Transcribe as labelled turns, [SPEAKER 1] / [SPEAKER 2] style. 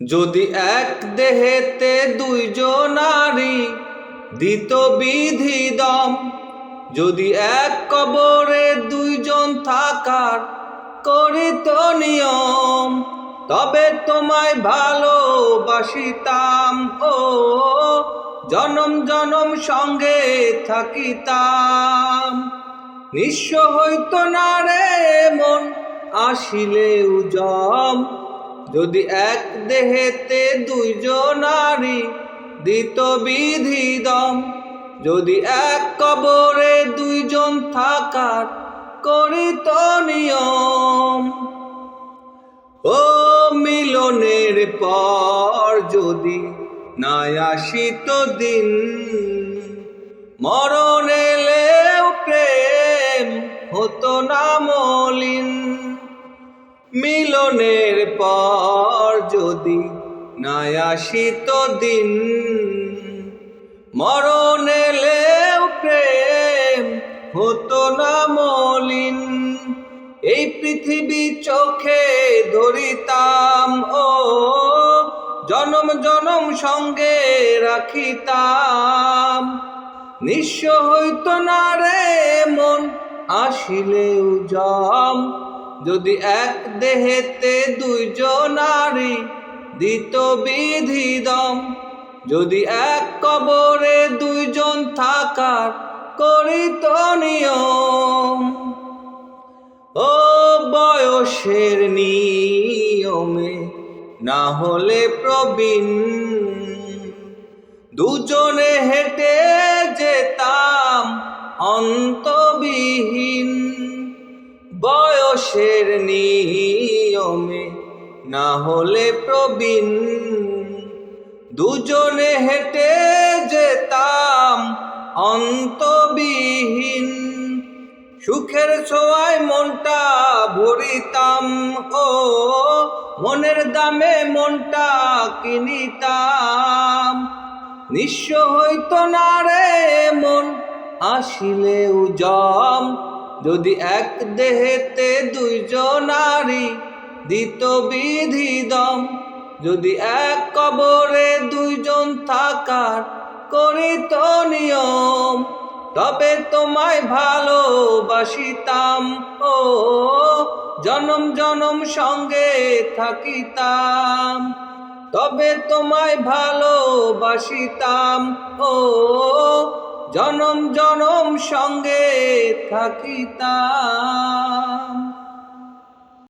[SPEAKER 1] যদি এক দেহেতে দুইজনারি দিত বিধি দম, যদি এক কবরে দুইজন থাকার করিত নিয়ম, তবে তোমায় ভালোবাসিতাম ও জনম জনম সঙ্গে থাকিতাম। নিঃস্ব হইত না রে মন আসিলেও জম, যদি এক দেহেতে দুইজনারি দিত বিধি দম, যদি এক কবরে দুইজন থাকার করিত নিয়ম। ও মিলনের পর যদি না আসিত দিন, মরণ এলেও প্রেম হতো না মলিন। মিলনের পর যদি না আসিত দিন, মরণ এলেও প্রেম হতো না মলিন। এই পৃথিবী চোখে ধরিতাম ও জনম জনম সঙ্গে রাখিতাম। নিঃস্ব হইত না রে মন আসিলেও জম, যদি এক দেহেতে দুইজনারি দিত বিধি দম, যদি এক কবরে দুইজন থাকার করিত নিয়ম। ও বয়সের নিয়মে না হলে প্রবীণ, দুজনে হেঁটে যেতাম অন্তবিহীন। বয়সের নিয়মে না হলে প্রবীণ, দুজনে হেঁটে যেতাম অন্তবিহীন। সুখের ছোঁয়ায় মনটা ভরিতাম ও মনের দামে মনটা কিনিতাম। নিঃস্ব হইত না রে মন আসিলেও জম, যদি এক দেহেতে দুইজনারি দিত বিধি দম, যদি এক কবরে দুইজন থাকার করিত নিয়ম, তবে তোমায় ভালোবাসিতাম ও জনম জনম সঙ্গে থাকিতাম। তবে তোমায় ভালোবাসিতাম ও জনম জনম সঙ্গে থাকিতাম।